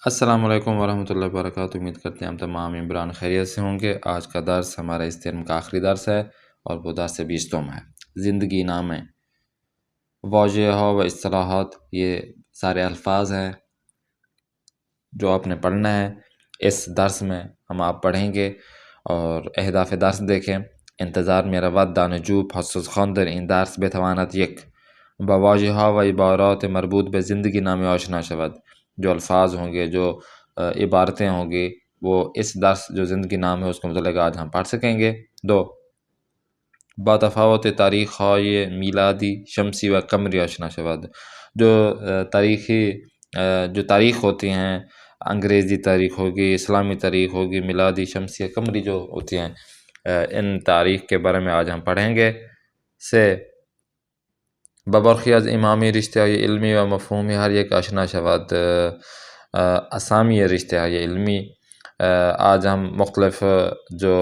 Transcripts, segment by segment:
السلام علیکم ورحمۃ اللہ وبرکاتہ۔ امید کرتے ہیں ہم تمام عمران خیریت سے ہوں گے۔ آج کا درس ہمارا اس ترم کا آخری درس ہے اور وہ درس 20 ہے۔ زندگی نام ہے واضح و اصطلاحات، یہ سارے الفاظ ہیں جو آپ نے پڑھنا ہے۔ اس درس میں ہم آپ پڑھیں گے اور اہداف درس دیکھیں۔ انتظار میرا ود دانجوب حسس خواندن این درس بتواند یک با واضح و عبارات مربوط به زندگی نام آشنا شود۔ جو الفاظ ہوں گے، جو عبارتیں ہوں گی، وہ اس درس جو زندگی نام ہے اس کے متعلق آج ہم پڑھ سکیں گے۔ با تفاوت تاریخ های میلادی شمسی و قمری آشنا شود۔ جو تاریخ ہوتی ہیں، انگریزی تاریخ ہوگی، اسلامی تاریخ ہوگی، میلادی، شمسی، قمری جو ہوتی ہیں، ان تاریخ کے بارے میں آج ہم پڑھیں گے۔ ببرخی از امامی رشتہ های علمی و مفہومی ہر یک آشنا شود۔ اسامی رشتہ های علمی، آج ہم مختلف جو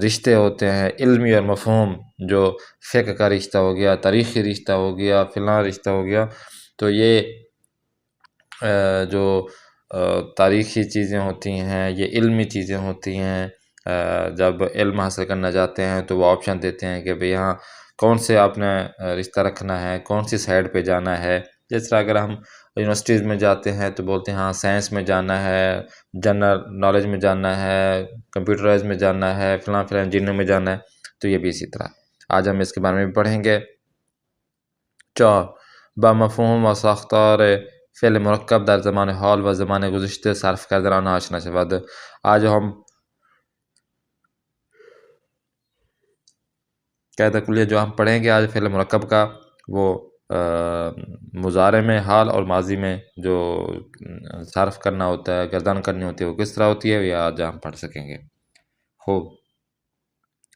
رشتے ہوتے ہیں علمی اور مفہوم، جو فقہ کا رشتہ ہو گیا، تاریخی رشتہ ہو گیا، فلاں رشتہ ہو گیا، تو یہ جو تاریخی چیزیں ہوتی ہیں، یہ علمی چیزیں ہوتی ہیں۔ جب علم حاصل کرنا جاتے ہیں تو وہ آپشن دیتے ہیں کہ بھئی یہاں کون سے آپ نے رشتہ رکھنا ہے، کون سی سائڈ پہ جانا ہے۔ جس طرح اگر ہم یونیورسٹیز میں جاتے ہیں تو بولتے ہیں ہاں سائنس میں جانا ہے، جنرل نالج میں جانا ہے، کمپیوٹرائز میں جانا ہے، فلاں انجینئر میں جانا ہے، تو یہ بھی اسی طرح۔ آج ہم اس کے بارے میں بھی پڑھیں گے۔ با مفہوم و ساختار فعل مرکب در زمان حال و زمان گذشته صرف کردن آنها آشنا شود۔ آج ہم قاعدہ کلیہ جو ہم پڑھیں گے آج فعل مرکب کا، وہ مضارع میں حال اور ماضی میں جو صرف کرنا ہوتا ہے، گردان کرنی ہوتی ہے، وہ کس طرح ہوتی ہے، یہ آج ہم پڑھ سکیں گے۔ خوب،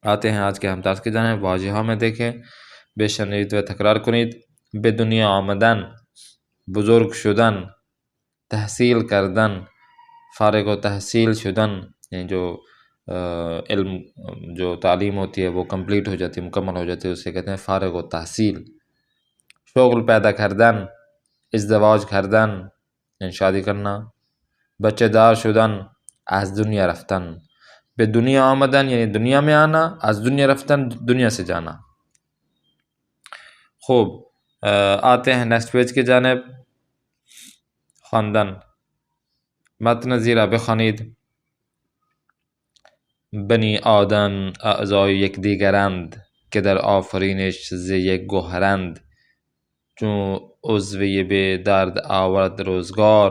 آتے ہیں آج کے ہم درس کی جانب۔ واضحہ میں دیکھیں، بے شنید و تکرار کنید۔ به دنیا آمدن، بزرگ شدن، تحصیل کردن، فارغ و تحصیل شدن، یعنی جو علم، جو تعلیم ہوتی ہے وہ کمپلیٹ ہو جاتی ہے، مکمل ہو جاتی ہے، اسے کہتے ہیں فارغ و تحصیل۔ شغل پیدا کردن، ازدواج کردن، یعنی شادی کرنا، بچه دار شدن، از دنیا رفتن۔ به دنیا آمدن یعنی دنیا میں آنا، از دنیا رفتن دنیا سے جانا۔ خوب، آتے ہیں نیکسٹ پیج کی جانب۔ خواندن، متن زیرا بخوانید۔ بنی آدم اعضای یکدیگرند که در آفرینش ز یک گوهرند. چون عضوی به درد آورد روزگار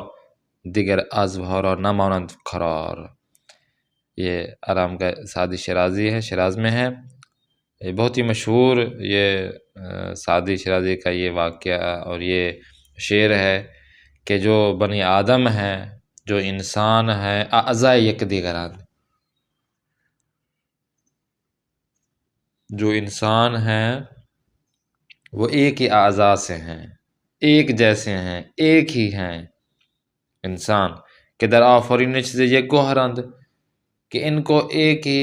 دیگر عضوها را نمانند قرار۔ یہ آرام کا سعدی شیرازی ہے، شیراز میں ہے، یہ بہت ہی مشہور یہ سعدی شیرازی کا یہ واقعہ اور یہ شعر ہے کہ جو بنی آدم ہیں، جو انسان ہیں، اعضائے یکدیگرند، جو انسان ہیں وہ ایک ہی اعضاء سے ہیں، ایک جیسے ہیں، ایک ہی ہیں انسان۔ کہ در آفرینش سے یک گوہرند، کہ ان کو ایک ہی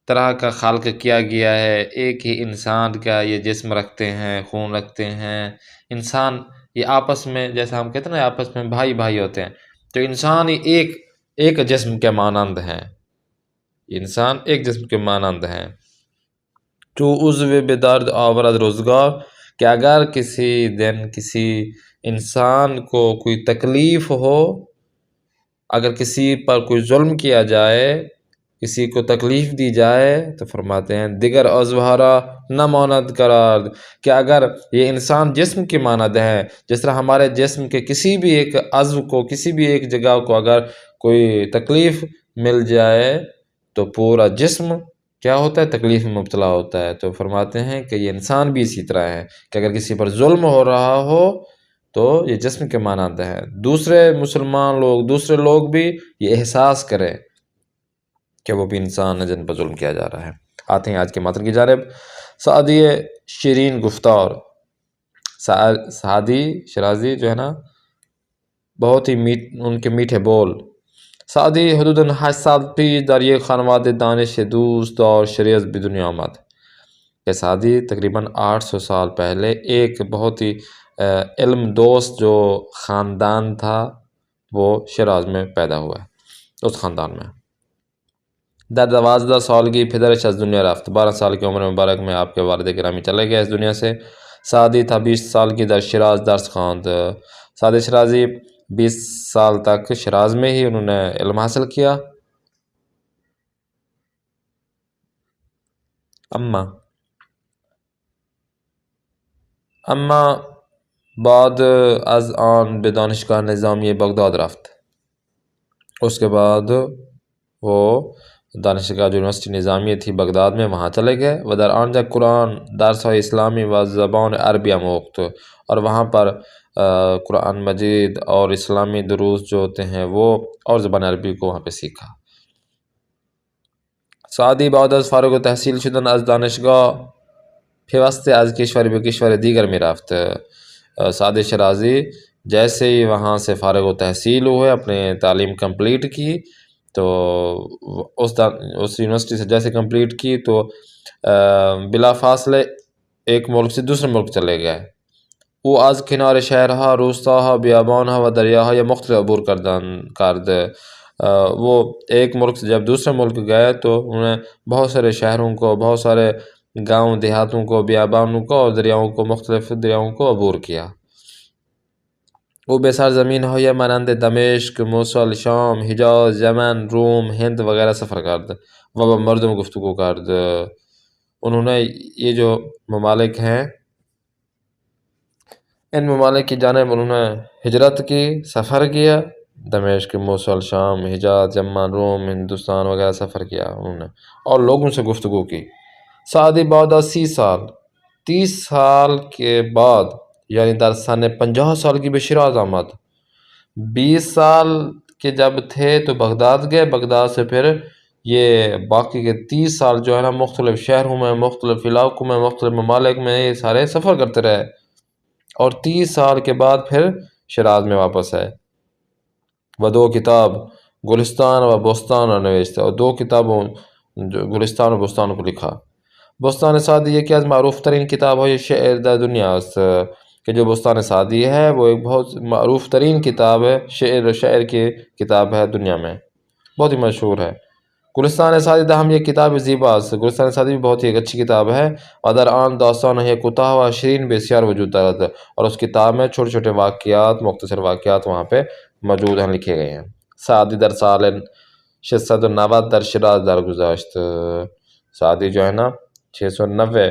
طرح کا خلق کیا گیا ہے، ایک ہی انسان کا یہ جسم رکھتے ہیں، خون رکھتے ہیں۔ انسان یہ آپس میں، جیسا ہم کہتے ہیں نا آپس میں بھائی بھائی ہوتے ہیں، تو انسان ہی ایک جسم کے مانند ہیں، انسان ایک جسم کے مانند ہیں۔ تو عضو بے درد آورد روزگار، کہ اگر کسی دن کسی انسان کو کوئی تکلیف ہو، اگر کسی پر کوئی ظلم کیا جائے، کسی کو تکلیف دی جائے، تو فرماتے ہیں دیگر عضوہارا نہ ماند قرار، کہ اگر یہ انسان جسم کی مانند ہے، جس طرح ہمارے جسم کے کسی بھی ایک عضو کو، کسی بھی ایک جگہ کو اگر کوئی تکلیف مل جائے تو پورا جسم کیا ہوتا ہے، تکلیف میں مبتلا ہوتا ہے۔ تو فرماتے ہیں کہ یہ انسان بھی اسی طرح ہے کہ اگر کسی پر ظلم ہو رہا ہو تو یہ جسم کے مانند ہے، دوسرے مسلمان لوگ، دوسرے لوگ بھی یہ احساس کریں کہ وہ بھی انسان ہے جن پر ظلم کیا جا رہا ہے۔ آتے ہیں آج کے متن کی جانب۔ سعدی شیرین گفتار، سعدی شیرازی جو ہے نا، بہت ہی ان کے میٹھے بول۔ سعدی حدوداً 8 سال پیش در یک خانواده دانش دوست اور شریعت بھی دنیا آمد، کہ سعدی تقریباً 800 سال پہلے ایک بہت ہی علم دوست جو خاندان تھا وہ شیراز میں پیدا ہوا ہے، اس خاندان میں۔ در 12 سالگی پدرش از دنیا رفت، 12 سال کی عمر مبارک میں آپ کے والد گرامی چلے گئے اس دنیا سے۔ سعدی تھا 20 سال کی در شیراز درس خواند، سعدی شیرازی 20 سال تک شیراز میں ہی انہوں نے علم حاصل کیا۔ اما بعد از آن به دانشگاه نظامی بغداد رفت، اس کے بعد وہ دانشگاہ جو یونیورسٹی نظامیہ تھی بغداد میں وہاں چلے گئے۔ و در آنجا قرآن درس های اسلامی و زبان عربی آموخت، اور وہاں پر قرآن مجید اور اسلامی دروس جو ہوتے ہیں وہ اور زبان عربی کو وہاں پہ سیکھا۔ سعدی بعد از فارغ التحصیل شدن از دانشگاه پیوسته از کشور به کشور دیگر می رفت، سعد شیرازی جیسے ہی وہاں سے فارغ التحصیل ہوئے، اپنے تعلیم کمپلیٹ کی، تو اس یونیورسٹی سے جیسے کمپلیٹ کی تو بلا فاصلے ایک ملک سے دوسرے ملک چلے گئے۔ او از کنار شہرها، روستاها، بیابانها و دریاهای مختلف عبور کرد، وہ ایک ملک سے جب دوسرے ملک گئے تو انہوں نے بہت سارے شہروں کو، بہت سارے گاؤں دیہاتوں کو، بیابانوں کو اور دریاؤں کو، مختلف دریاؤں کو عبور کیا۔ او به سرزمین های مانند دمشق، موصل، شام، حجاز، یمن، روم، ہند وغیرہ سفر کرد و با مردم گفتگو کرد۔ انہوں نے یہ جو ممالک ہیں ان ممالک کی جانب انہوں نے ہجرت کی، سفر کیا، دمشق، موصل، شام، حجاز، یمن، روم، ہندوستان وغیرہ سفر کیا انہوں نے، اور لوگوں سے گفتگو کی۔ سعدی بعد از 30 سال کے بعد یعنی در سن 50 سال کی به شیراز آمد۔ 20 سال کے جب تھے تو بغداد گئے، بغداد سے پھر یہ باقی کے 30 سال جو ہے نا مختلف شہروں میں، مختلف علاقوں میں، مختلف ممالک میں یہ سارے سفر کرتے رہے، اور 30 سال کے بعد پھر شیراز میں واپس آئے۔ و 2 کتاب گلستان و بستان نوشته، اور 2 کتابوں جو گلستان و بستان کو لکھا۔ بستان سعدی یکی از معروف ترین کتاب های شعر در دنیا است، کہ جو بستان سعدی ہے وہ ایک بہت معروف ترین کتاب ہے، شعر کی کتاب ہے دنیا میں، بہت ہی مشہور ہے۔ گلستان سعدی ده هم یک کتاب زیبا است، گلستان سعدی بھی بہت ہی ایک اچھی کتاب ہے۔ و در آن داستان های کوتاه و شیرین بسیار وجود دارد، اور اس کتاب میں چھوٹے چھوٹے واقعات، مختصر واقعات وہاں پہ موجود ہیں، لکھے گئے ہیں۔ سعدی در سال 690 در شیراز درگذشت، سعدی جو ہے نا 690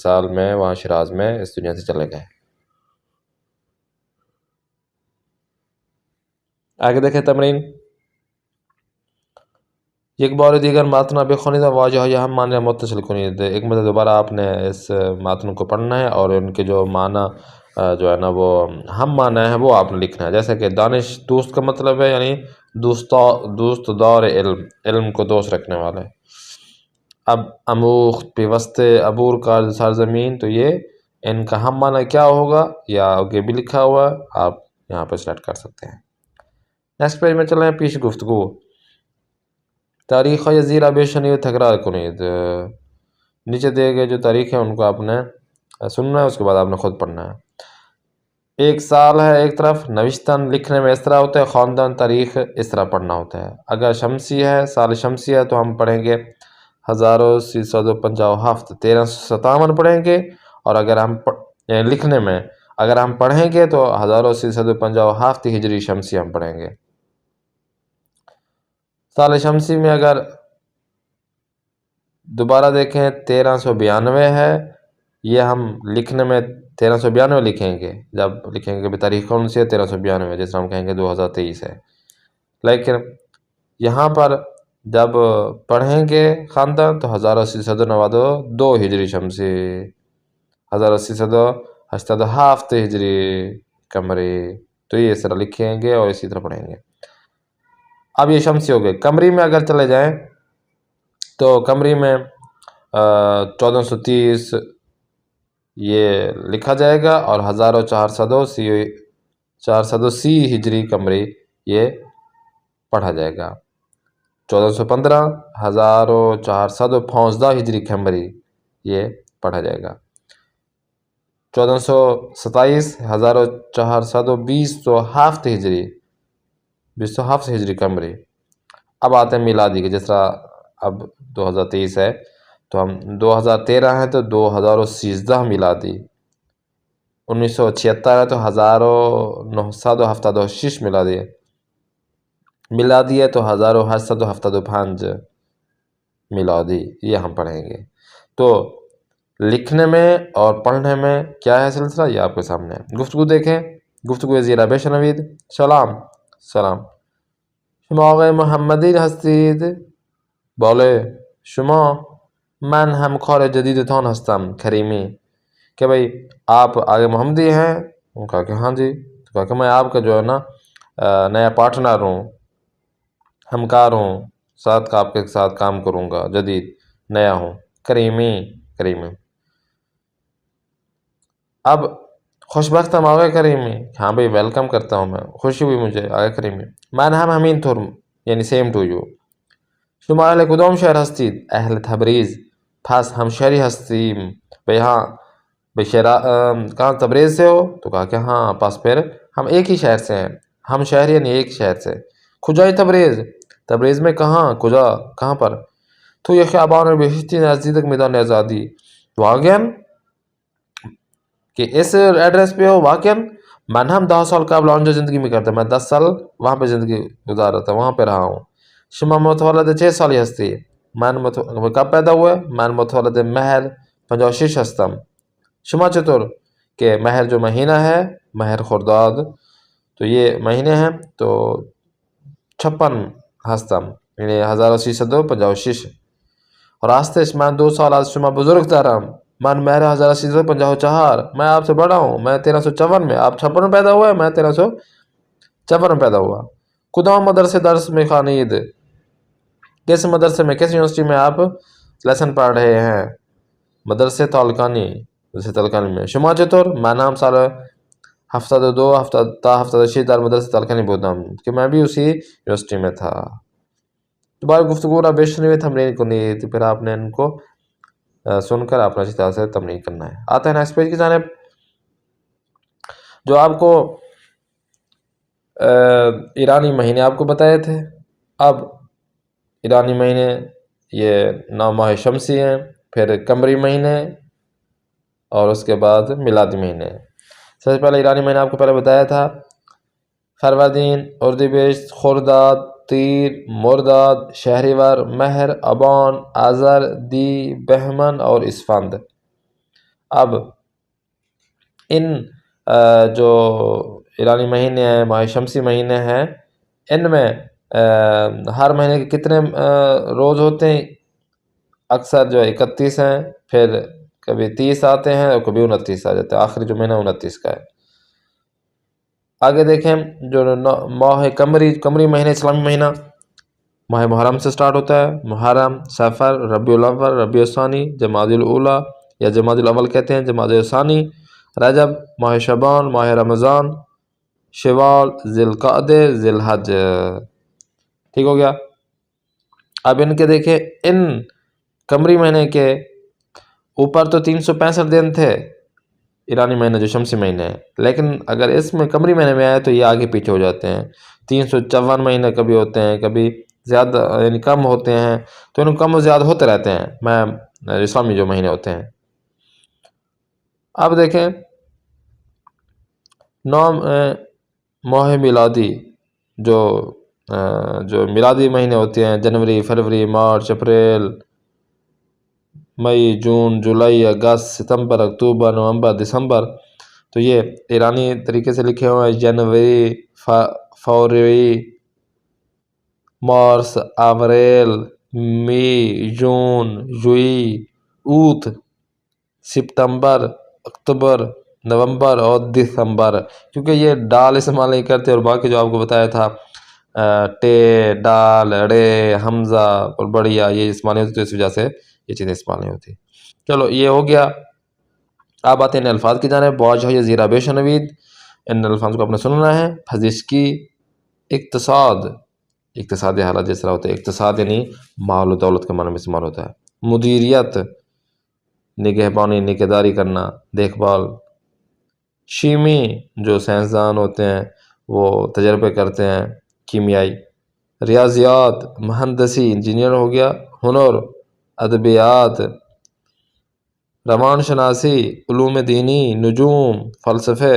سال میں وہاں شیراز میں اس دنیا سے چلے گئے۔ آگے دیکھیں تمرین۔ یک بار دیگر متن را بخوانید و واژه‌های هم معنی را متصل کنید۔ ایک مرتبہ دوبارہ آپ نے اس متن کو پڑھنا ہے اور ان کے جو معنی جو ہے نا وہ ہم معنی ہے وہ آپ نے لکھنا ہے۔ جیسے کہ دانش دوست کا مطلب ہے یعنی دوست دار علم، علم کو دوست رکھنے والے۔ اب اموخت پیوستے عبور کا سرزمین، تو یہ ان کا ہم معنی کیا ہوگا یا آگے بھی لکھا ہوا ہے، آپ یہاں پہ سلیکٹ کر سکتے ہیں۔ نیکسٹ پیج میں چلیں، پیش گفتگو۔ تاریخ های زیر بشنوید و تکرار کنید، نیچے دیے گئے جو تاریخ ہیں ان کو آپ نے سننا ہے، اس کے بعد آپ نے خود پڑھنا ہے۔ ایک سال ہے ایک طرف، نوشتن لکھنے میں اس طرح ہوتا ہے، خواندن تاریخ اس طرح پڑھنا ہوتا ہے۔ اگر شمسی ہے، سال شمسی ہے تو ہم پڑھیں گے 1357، 1357 پڑھیں گے، اور اگر ہم لکھنے میں اگر ہم پڑھیں گے تو 1357 ہجری شمسی ہم پڑھیں گے۔ سال شمسی میں اگر دوبارہ دیکھیں 1392 ہے، یہ ہم لکھنے میں 1392 لکھیں گے، جب لکھیں گے تاریخ کون سی ہے 1392، جیسے ہم کہیں گے 2023 ہے۔ لیکن یہاں پر جب پڑھیں گے خواندن تو 1392 ہجری شمسی، 1387 ہجری قمری، تو یہ اس طرح لکھیں گے اور اسی طرح پڑھیں گے۔ اب یہ شمسی ہو گئے۔ قمری میں اگر چلے جائیں تو قمری میں 1430 یہ لکھا جائے گا، اور 1480 ہجری قمری یہ پڑھا جائے گا۔ 1415 1415 ہجری قمری یہ پڑھا جائے گا۔ 1427 1420 تو ہفت ہجری 207 ہجری قمری۔ اب آتے ہیں میلادی کے، جس طرح اب 2023 ہے تو ہم 2013 ہیں تو 2013 میلادی، 1976 ہے تو 1976 میلادی، میلادی ہے تو 1875 میلادی، یہ ہم پڑھیں گے۔ تو لکھنے میں اور پڑھنے میں کیا ہے سلسلہ، یہ آپ کے سامنے ہے۔ گفتگو دیکھیں، گفتگو زیرہ بشنوید۔ سلام شما آقای محمدی هستید؟ بله. شما؟ من همکار جدیدتان هستم کریمی. کہ بھائی آپ آقای محمدی ہیں؟ انہوں نے کہا کہ ہاں جی۔ تو کہا کہ میں آپ کا جو ہے نا نیا پارٹنر ہوں، ہمکار ہوں، آپ کے ساتھ کام کروں گا، جدید نیا ہوں۔ کریمی۔ اب خوشبخت ہم آقای کریمی، ہاں بھائی ویلکم کرتا ہوں میں، خوشی ہوئی مجھے آقای کریمی۔ من هم همینطور، یعنی سیم ٹو یو۔ شما اهل کدام شهر هستید؟ اهل تبریز. پس همشهری هستیم. بھائی ہاں، بھائی کہاں تبریز سے ہو؟ تو کہا کہ ہاں، پس پھر ہم ایک ہی شہر سے ہیں، ہم شہر یعنی ایک شہر سے۔ کجای تبریز؟ تبریز میں کہاں؟ کجا؟ کہاں پر؟ تو یہ خیابان بہشتی نزدیک میدان آزادی۔ واقعاً کہ اس ایڈریس پہ ہو؟ واقعاً من ہم 10 سال قبل آنجا زندگی میں کرتا، میں 10 سال وہاں پہ زندگی گزار رہا تھا، وہاں پہ رہا ہوں۔ شما متولد چه سالی هستی؟ من کب پیدا ہوئے؟ من متولد مهر 56 هستم. شما چطور؟ کہ مهر جو مہینہ ہے، مهر خرداد، تو یہ مہینے ہیں، تو 56 هستم، یعنی 1356۔ راستش من 2 سال از شما بزرگ دارم. من مهر 1354، میں آپ سے بڑا ہوں، میں 1354 میں، آپ 56 میں پیدا ہوئے، میں 1354 میں پیدا ہوا۔ کدام مدرسے درس میں خوانید؟ کس مدرسے میں، کس یونیورسٹی میں آپ لیسن پڑھ رہے ہیں؟ مدرسے طالقانی، مدرسے طالقانی میں۔ شما چطور؟ من هم سال 72 تا 76 در مدرسه طالقانی بودم کہ میں بھی اسی یونیورسٹی میں تھا۔ دوبارہ گفتگو را بشنوید، تمرین کنید، پھر آپ نے ان کو سن کر اپنا اچھی طرح سے تمرین کرنا ہے۔ آتے ہیں نیکسٹ پیج کی جانب، جو آپ کو ایرانی مہینے آپ کو بتائے تھے۔ اب ایرانی مہینے یہ 9 ماہ شمسی ہیں، پھر قمری مہینے، اور اس کے بعد میلادی مہینے۔ سب سے پہلے ایرانی مہینے آپ کو پہلے بتایا تھا، فروردین، اردیبہشت، خرداد، تیر، مرداد، شہریور، مہر، ابان، آذر، دی، بہمن اور اسفند۔ اب ان جو ایرانی مہینے ہیں، ماہ شمسی مہینے ہیں، ان میں ہر مہینے کے کتنے روز ہوتے ہیں؟ اکثر جو 31 ہیں، پھر کبھی 30 آتے ہیں اور کبھی 29 آ جاتے ہیں، آخری جو مہینہ 29 کا ہے۔ آگے دیکھیں جو ماہ قمری مہینے، اسلامی مہینہ ماہ محرم سے سٹارٹ ہوتا ہے۔ محرم، سفر، ربیع الاول، ربیع الثانی، جمادی الاولی یا جمادی الاول کہتے ہیں، جمادی الثانی، رجب، ماہ شعبان، ماہ رمضان، شوال، ذی القعدہ، ذی الحج۔ ٹھیک ہو گیا؟ اب ان کے دیکھیں، ان قمری مہینے کے اوپر تو 365 دن تھے ایرانی مہینے جو شمسی مہینے ہیں، لیکن اگر اس میں قمری مہینے میں آئے تو یہ آگے پیچھے ہو جاتے ہیں۔ 354 مہینے کبھی ہوتے ہیں، کبھی زیادہ یعنی کم ہوتے ہیں، تو ان کم و زیادہ ہوتے رہتے ہیں میں اسلامی جو مہینے ہوتے ہیں۔ اب دیکھیں 9 ماہ میلادی جو میلادی مہینے ہوتے ہیں، جنوری، فروری، مارچ، اپریل، مئی، جون، جولائی، اگست، ستمبر، اکتوبر، نومبر، دسمبر، تو یہ ایرانی طریقے سے لکھے ہوئے ہیں، جنوری، فروری، مارس، اپریل، مئی، جون، جولائی، اوت، ستمبر، اکتوبر، نومبر اور دسمبر، کیونکہ یہ ڈال استعمال نہیں کرتے، اور باقی جو آپ کو بتایا تھا ٹے، ڈال، ڑے، حمزہ اور بڑھیا یہ استعمال نہیں ہوتی، تو اس وجہ سے یہ چیزیں استعمال نہیں ہوتی۔ چلو یہ ہو گیا۔ آپ آتے ہیں ان الفاظ کی جانب، واضح ہے زیرہ بے شنوید، ان الفاظ کو اپنے سننا ہے۔ پزشکی، اقتصادی حالت جس طرح ہوتا ہے، اقتصاد یعنی مال و دولت کے معنی میں استعمال ہوتا ہے۔ مدیریت، نگہبانی، نگہداری کرنا، دیکھ بھال۔ شیمی جو سائنسدان ہوتے ہیں وہ تجربے کرتے ہیں کیمیائی، ریاضیات مہندسی انجینئر ہو گیا، ہنر ادبیات، روان شناسی علوم دینی، نجوم فلسفے۔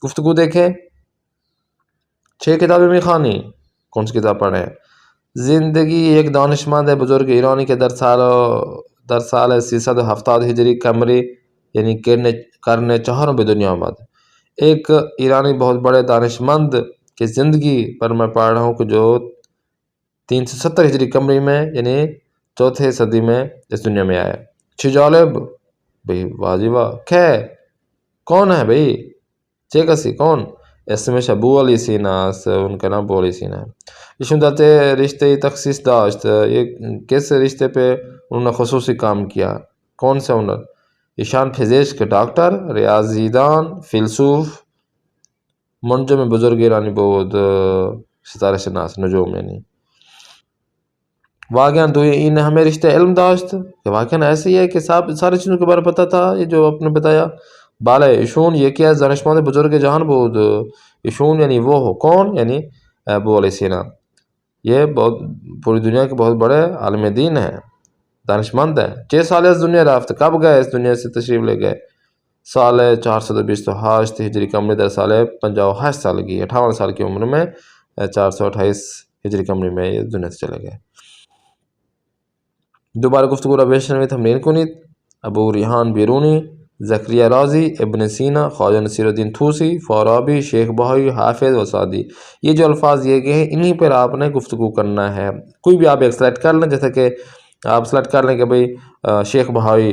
گفتگو دیکھیں، 6 کتابیں بھی خوانی، کون سی کتاب پڑھیں؟ زندگی ایک دانشمند بزرگ ایرانی کے در سال 370 ہجری قمری یعنی کرنے 4 دنیا آمد۔ ایک ایرانی بہت بڑے دانشمند کی زندگی پر میں پڑھ رہا ہوں کہ جو 370 ہجری قمری میں یعنی 4 صدی میں اس دنیا میں آیا۔ جالب بھئی، واہ واہ، کون ہے بھئی؟ کسی کون؟ اس میں ابو علی سینا ان کا نام ابو علی سینا ہے۔ ایشون داتے رشتے تخصیص داشت، یہ کس رشتے پہ انہوں نے خصوصی کام کیا؟ کون سے ہنر؟ ایشان فزکس کے ڈاکٹر، ریاضی دان، فیلسوف، منجم بزرگ ایرانی بود، ستارہ شناس، نجوم یعنی۔ واقعاً تو ان ہمیں رشتے علم داشت کہ واقعاً ایسے ہی ہے کہ ساری چیزوں کے بارے میں پتہ تھا، یہ جو آپ نے بتایا۔ بالے ایشون یہ کیا دانشمند بزرگ جہان بود، ایشون یعنی وہ ہو کون؟ یعنی ابو علیہ سینا۔ یہ بہت پوری دنیا کے بہت بڑے عالم دین ہیں، دانشمند ہیں۔ 6 سال اس دنیا رفت، کب گئے اس دنیا سے تشریف لے گئے؟ سال 428 ہجری قمری در سال 58 سال کی 58 سال کی عمر میں 428 ہجری قمری میں یہ دنیا سے چلے گئے۔ دوبارہ گفتگو رویش نوی تمرین کنید۔ ابو ریحان بیرونی، زکریہ رازی، ابن سینا، خواجہ نصیر الدین طوسی، فارابی، شیخ بہائی، حافظ و سعدی۔ یہ جو الفاظ دیے گئے ہیں انہی پر آپ نے گفتگو کرنا ہے۔ کوئی بھی آپ ایک سلیکٹ کر لیں، جیسے کہ آپ سلیکٹ کر لیں کہ بھئی شیخ بہائی،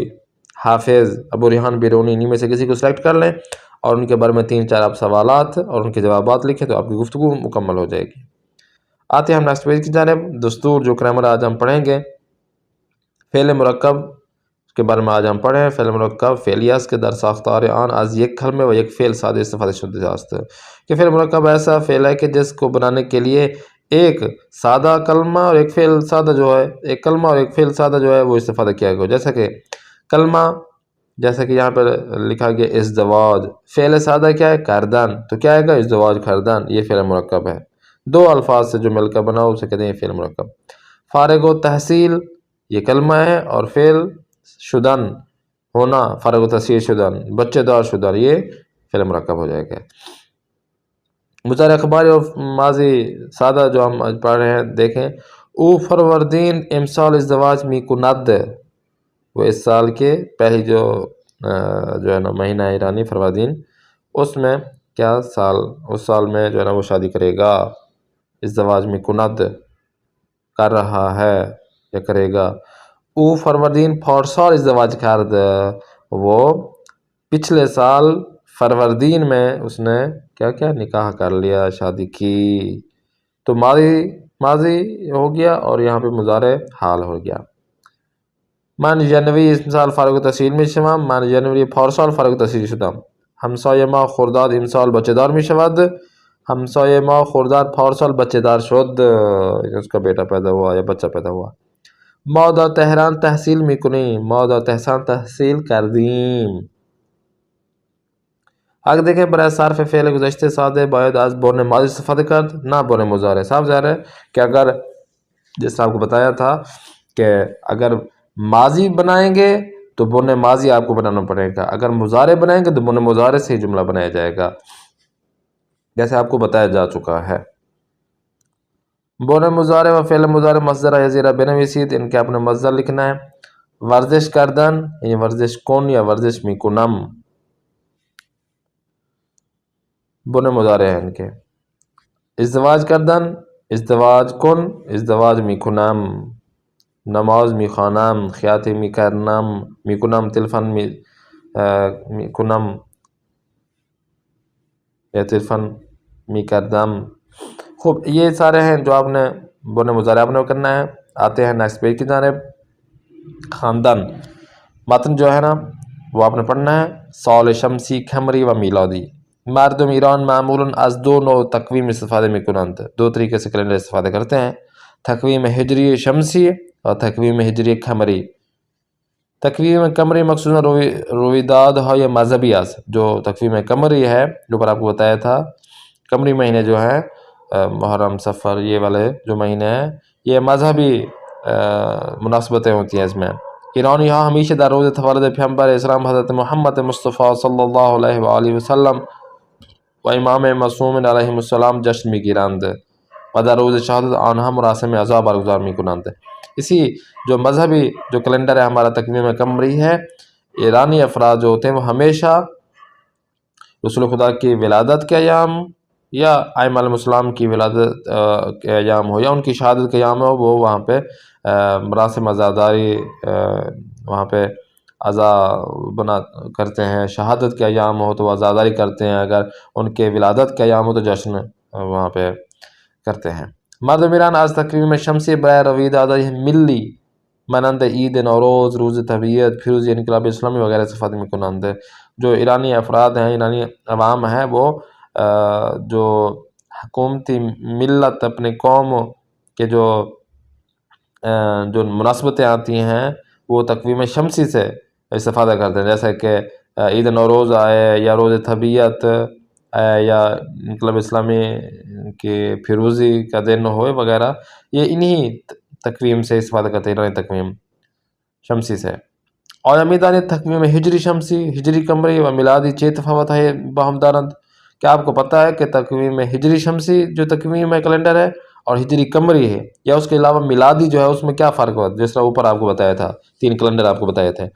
حافظ، ابو ریحان بیرونی، انہی میں سے کسی کو سلیکٹ کر لیں اور ان کے بارے میں 3-4 آپ سوالات اور ان کے جوابات لکھیں تو آپ کی گفتگو مکمل ہو جائے گی۔ آتے ہیں ہم نیکسٹ پیج کی جانب۔ دستور جو گرامر آج ہم پڑھیں گے، فعل مرکب کے بارے میں آج ہم پڑھیں۔ فعل مرکب فعلیاس کے در ساختار آن از یک کلمه و یک فعل ساده استفاده شده است کہ فعل مرکب ایسا فعل ہے کہ جس کو بنانے کے لیے ایک سادہ کلمہ اور ایک فعل سادہ جو ہے، ایک کلمہ اور ایک فعل سادہ جو ہے وہ استفادہ کیا گیا۔ جیسا کہ کلمہ، جیسا کہ یہاں پر لکھا گیا ازدواج، فعل سادہ کیا ہے؟ کردن، تو کیا ہے گا؟ ازدواج کردن، یہ فعل مرکب ہے۔ 2 الفاظ سے جو مل کر بنا اسے کہتے ہیں فعل مرکب۔ فارغ و تحصیل یہ کلمہ ہے اور فعل شدن ہونا، فارغ و تحصیل شدن، بچے دار شدن، یہ فعل مرکب ہو جائے گا۔ مضارع اخباری اور ماضی سادہ جو ہم آج پڑھ رہے ہیں دیکھیں۔ او فروردین امسال ازدواج می کند، وہ اس سال کے پہلی جو ہے نا مہینہ ایرانی فروردین، اس میں کیا اس سال میں جو ہے نا وہ شادی کرے گا۔ ازدواج می کند کر رہا ہے یا کرے گا۔ او فروردین پارسال ازدواج کرد، وہ پچھلے سال فروردین میں اس نے کیا نکاح کر لیا، شادی کی۔ تو ماضی ہو گیا اور یہاں پہ مضارع حال ہو گیا۔ من جنوری امسال فارغ التحصیل می شوم، من جنوری پارسال فارغ التحصیل شدم۔ همسایه ما خرداد امسال بچه دار می شود، همسایه ما خرداد پارسال بچه دار شد، اس کا بیٹا پیدا ہوا یا بچہ پیدا ہوا۔ ما در تهران تحصیل میکنیم، ما در تهران تحصیل کردیم۔ اگر دیکھیں برای صرف فعل گذشته ساده باید از بن ماضی استفاده کرد، نہ بن مضارع۔ صاف ظاہر ہے کہ اگر جیسے آپ کو بتایا تھا کہ اگر ماضی بنائیں گے تو بن ماضی آپ کو بنانا پڑے گا، اگر مضارع بنائیں گے تو بن مضارع سے ہی جملہ بنایا جائے گا، جیسے آپ کو بتایا جا چکا ہے۔ بن مضارع و فعل مضارع مصدر یزیرہ بنویسید، ان کے اپنے مصدر لکھنا ہے۔ ورزش کردن یعنی ورزش کن یا ورزش میکنم، بن مضارع ہیں ان کے۔ ازدواج کردن، ازدواج کن، ازدواج میکنم، نماز میخوانم، خیاطی میکنم، تلفن میکنم یا تلفن میکردم۔ خوب، یہ سارے ہیں جو آپ نے بن مضارع آپ نے کرنا ہے۔ آتے ہیں نیکسٹ پیج کی جانب۔ خاندان متن جو ہے نا وہ آپ نے پڑھنا ہے۔ سال شمسی، قمری و میلادی۔ مردم ایران معمولاً از 2 نوع تقویم استفاده میکنند، 2 طریقے سے کیلنڈر استفادہ کرتے ہیں، تقویم ہجری شمسی اور تقویم ہجری قمری۔ تقویم قمری مخصوصاً رویداد ہے یا مذہبی است. جو تقویم قمری ہے جو پر آپ کو بتایا تھا، قمری مہینے جو ہیں محرم صفر یہ والے جو مہینے ہیں یہ مذہبی مناسبتیں ہوتی ہیں اس میں. ایرانی ہاں ہمیشہ در روز تولد پیغمبر اسلام حضرت محمد مصطفیٰ صلی اللہ علیہ وآلہ وسلم و امام معصوم علیہ السلام جشن می گیرند و در روز شہادت آنها مراسم عزا برگزار می کنند. اسی جو مذہبی جو کیلنڈر ہے ہمارا تقویم قمری ہے، ایرانی افراد جو ہوتے ہیں وہ ہمیشہ رسول خدا کی ولادت کے ایام یا ائمہ علیہ السلام کی ولادت کے ایام ہو یا ان کی شہادت کے ایام ہو، وہ وہاں پہ مراسم عزاداری وہاں پہ عزا بنا کرتے ہیں. شہادت کے ایام ہو تو وہ عزاداری کرتے ہیں، اگر ان کے ولادت کے ایام ہو تو جشن وہاں پہ کرتے ہیں. مردم ایران از تقویم شمسی برائے رویداد ملی مانند عید نوروز، روز طبیعت، پیروزی انقلاب اسلامی وغیرہ استفادہ می کنند. جو ایرانی افراد ہیں، ایرانی عوام ہیں، وہ جو حکومتی ملت اپنے قوم کے جو مناسبتیں آتی ہیں وہ تقویم شمسی سے استفادہ کرتے ہیں. جیسے کہ عید نوروز آئے یا روز طبیعت یا انقلاب اسلامی کی پیروزی کا دن ہوئے وغیرہ، یہ انہی تقویم سے استفادہ کرتے ہیں، ایرانی تقویم شمسی سے. اور امیدانی تقویم ہجری شمسی، ہجری قمری و میلادی چه تفاوت ہے باہم دارند. کیا آپ کو پتہ ہے کہ تقویم ہجری شمسی جو تقویم کیلنڈر ہے اور ہجری قمری ہے یا اس کے علاوہ میلادی جو ہے اس میں کیا فرق ہوا؟ جس طرح اوپر آپ کو بتایا تھا 3 کیلنڈر آپ کو بتائے تھے.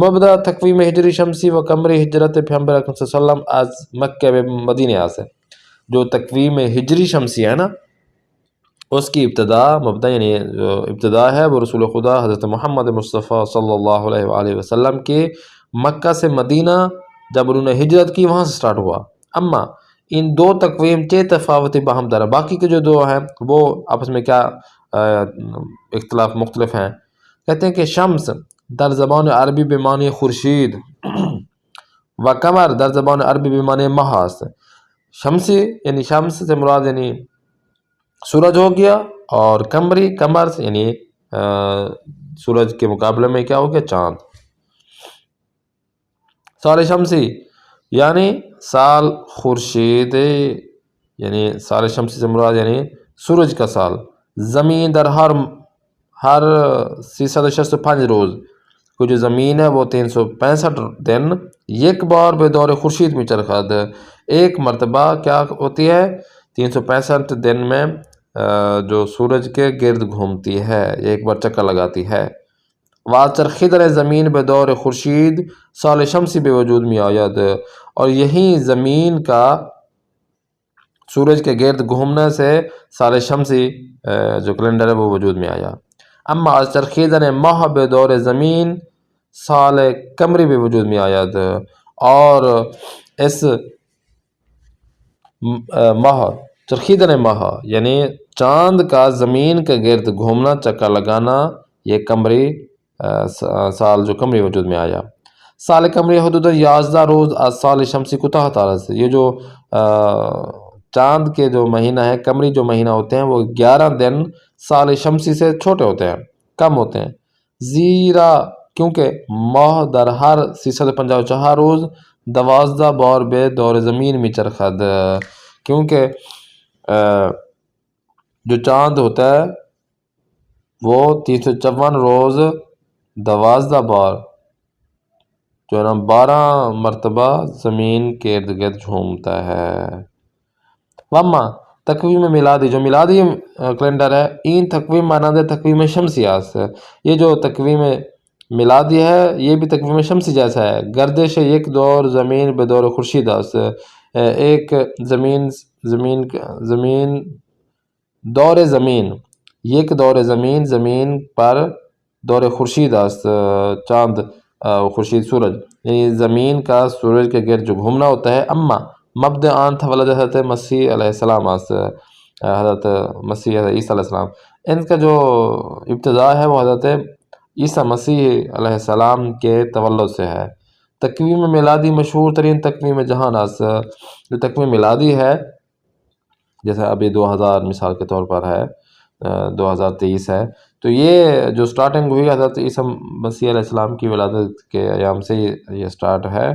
مبدا تقویم ہجری شمسی و قمری ہجرت پیغمبر اکرم صلی اللہ علیہ وسلم از مکہ و مدینہ سے. جو تقویم ہجری شمسی ہے نا، اس کی ابتدا مبدا یعنی جو ابتدا ہے وہ رسول خدا حضرت محمد مصطفیٰ صلی اللہ علیہ وآلہ وسلم کے مکہ سے مدینہ جب انہوں نے ہجرت کی وہاں سے سٹارٹ ہوا. اما ان دو تقویم کے تفاوت باہم دارا، باقی کے جو دو ہیں وہ آپس میں کیا اختلاف مختلف ہیں. کہتے ہیں کہ شمس در زبان عربی بمعنی خورشید و قمر در زبان عربی بمعنی ماہ است. شمسی یعنی شمس سے مراد یعنی سورج ہو گیا، اور قمری قمر یعنی سورج کے مقابلے میں کیا ہو گیا؟ چاند. سال شمسی یعنی سال خورشید، یعنی سال شمسی سے مراد یعنی سورج کا سال. زمین در ہر 365 روز کو جو زمین ہے وہ 365 دن یک بار بے دور خورشید میں چرخد. ایک مرتبہ کیا ہوتی ہے؟ 365 دن میں جو سورج کے گرد گھومتی ہے، ایک بار چکر لگاتی ہے. چرخی در زمین بے دور خورشید سال شمسی بے وجود میں آید. اور یہی زمین کا سورج کے گرد گھومنے سے سال شمسی جو کیلنڈر ہے وہ وجود میں آیا. اما از چرخی در ماہ بے دور زمین سال قمری بے وجود میں آید. اور اس ماہ چرخیدن ماہ یعنی چاند کا زمین کے گرد گھومنا، چکر لگانا، یہ قمری سال جو قمری وجود میں آیا. سال قمری حدود 11 روز از سال شمسی کوتاہ تر سے. یہ جو چاند کے جو مہینہ ہے، قمری جو مہینہ ہوتے ہیں وہ 11 دن سال شمسی سے چھوٹے ہوتے ہیں، کم ہوتے ہیں. زیرا کیونکہ ماہ در ہر 354 روز 12 بار بے دور زمین میں چرخد. کیونکہ جو چاند ہوتا ہے وہ 354 روز 12 بار جو ہے نا 12 مرتبہ زمین کے ارد گرد گھومتا ہے. واما تقویم میلادی جو میلادی کیلنڈر ہے، این تقویم مانند تقویم شمسی است. یہ جو تقویم میلادی ہے یہ بھی تقویم شمسی جیسا ہے. گردش یک دور زمین بے دور خورشید است. ایک زمین دور زمین، یک دور زمین پر دور خورشید است. چاند خورشید سورج یعنی زمین کا سورج کے گرد جو گھومنا ہوتا ہے. اما مبدأ آن تولد حضرت مسیح علیہ السلام است. حضرت مسیح عیسیٰ علیہ السلام، ان کا جو ابتدا ہے وہ حضرت عیسیٰ مسیح علیہ السلام کے تولد سے ہے. تقویم میلادی مشہور ترین تقویم جہان است. جو تقویم میلادی ہے جیسے ابھی 2000 مثال کے طور پر ہے، 2023 ہے۔ تو یہ جو سٹارٹنگ ہوئی حضرت عیسیٰ مسیح علیہ السلام کی ولادت کے ایام سے یہ سٹارٹ ہے،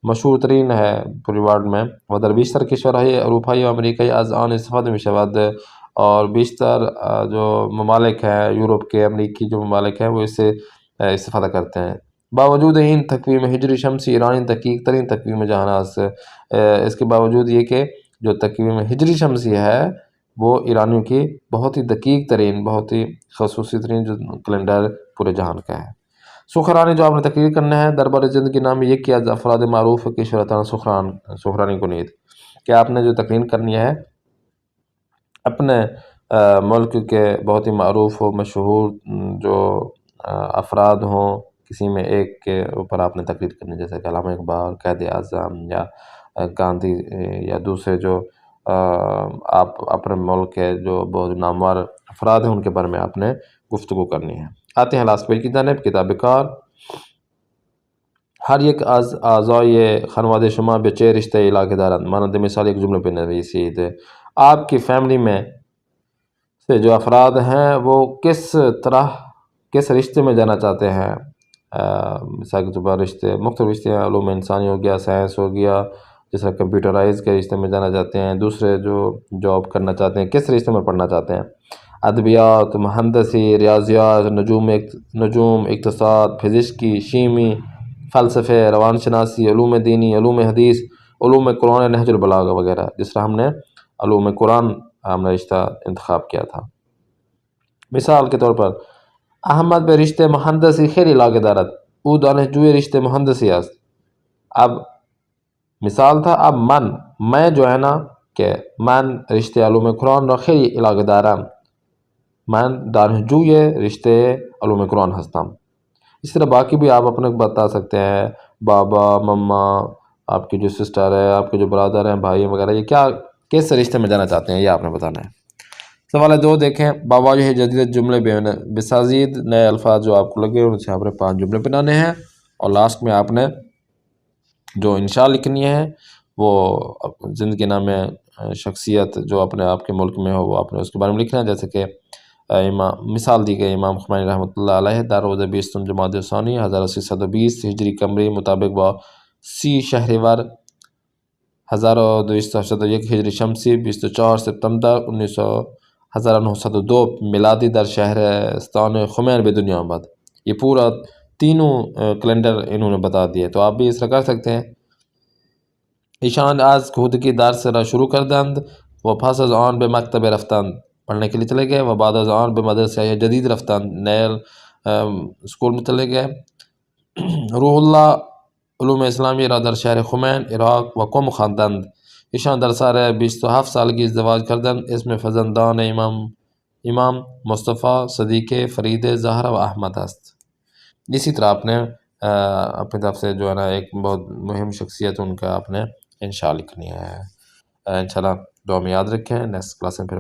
مشہور ترین ہے پوری ورلڈ میں و در بیشتر کشورهای اروپایی و امریکایی از آن استفاده می شود، اور بیشتر جو ممالک ہیں یورپ کے، امریکی جو ممالک ہیں وہ اس سے استفادہ کرتے ہیں۔ باوجود ان تقویم ہجری شمسی ایرانی دقیق ترین تقویم جہاں سے، اس کے باوجود یہ کہ جو تقویم ہجری شمسی ہے وہ ایرانیوں کی بہت ہی دقیق ترین، بہت ہی خصوصی ترین جو کیلنڈر پورے جہان کا ہے۔ سخرانی جو آپ نے تقریر کرنا ہے دربار زندگی نامی یکی از افراد معروف کشورستان سخرانی کنید، کہ آپ نے جو تقریر کرنی ہے اپنے ملک کے بہت ہی معروف و مشہور جو افراد ہوں، کسی میں ایک کے اوپر آپ نے تقریر کرنی، جیسے کہ علامہ اقبال، قائد اعظم یا گاندھی یا دوسرے جو آپ اپنے ملک کے جو بہت نامور افراد ہیں ان کے بارے میں آپ نے گفتگو کرنی ہے۔ آتے ہیں لاسٹ پیج کی جانب، کتاب کار۔ ہر یک از اعضای خانواده شما به چه رشته علاقه دارند؟ مانند مثال ایک جملے پہ نویسید، آپ کی فیملی میں سے جو افراد ہیں وہ کس رشتے میں جانا چاہتے ہیں؟ مثال کے طور پر رشتے، مختلف رشتے ہیں، علوم انسانی ہو گیا، سائنس ہو گیا، جس طرح کمپیوٹرائز کے رشتے میں جانا چاہتے ہیں، دوسرے جو جاب کرنا چاہتے ہیں، کس رشتے میں پڑھنا چاہتے ہیں؟ ادبیات، مہندسی، ریاضیات، نجوم، اقتصاد، فزکس، شیمی، فلسفے، روان شناسی، علوم دینی، علوم حدیث، علوم قرآن، نہج البلاغہ وغیرہ۔ جس طرح ہم نے علوم قرآن ہم نے رشتہ انتخاب کیا تھا۔ مثال کے طور پر احمد به رشته مهندسی خیلی علاقه دارد، او دانشجوی رشته مهندسی است۔ اب مثال تھا، اب میں جو ہے نا کہ من رشته علوم قرآن را خیلی علاقه دارم، من دانشجوی رشته علوم قرآن هستم۔ اس طرح باقی بھی آپ اپنے بتا سکتے ہیں، بابا، مما، آپ کی جو سسٹر ہے، آپ کے جو برادر ہیں، بھائی وغیرہ، یہ کس رشتے میں جانا چاہتے ہیں، یہ آپ نے بتانا ہے۔ سوال 2 دیکھیں، باواجہ جدید جملے بسازید، نئے الفاظ جو آپ کو لگے ان سے آپ نے 5 جملے بنانے ہیں، اور لاسٹ میں آپ نے جو انشاء لکھنی ہے وہ زندگی نام شخصیت جو اپنے آپ کے ملک میں ہو وہ آپ نے اس کے بارے میں لکھنا ہے، جیسے کہ مثال دی گئی امام خمینی رحمۃ اللہ علیہ در روز 20 جمادی ثانی 1320 ہجری قمری مطابق با 30 شہریور 1281 ہجری شمسی 24 ستمبر 1902 میلادی در شہرستان خمین به دنیا آمد۔ یہ پورا تینوں کیلنڈر انہوں نے بتا دیے، تو آپ بھی اس طرح کر سکتے ہیں۔ ایشان از خودکی درس را شروع کردند و پس از آن به مکتب رفتند، پڑھنے کے لیے چلے گئے، و بعد از آن به مدرسه جدید رفتند، نئے اسکول میں چلے گئے۔ روح اللہ علوم اسلامی را در شهر خمین عراق و قم خواندند. ایشان در سال 27 سالگی ازدواج کردند. اسم فرزندان امام مصطفی، صدیق، فرید، زہرا و احمد است۔ اسی طرح آپ نے اپنی طرف سے جو ہے نا ایک بہت مہم شخصیت ان کا آپ نے انشاء لکھنی ہے۔ انشاءاللہ دعا میں یاد رکھیں، نیکسٹ کلاس میں پھر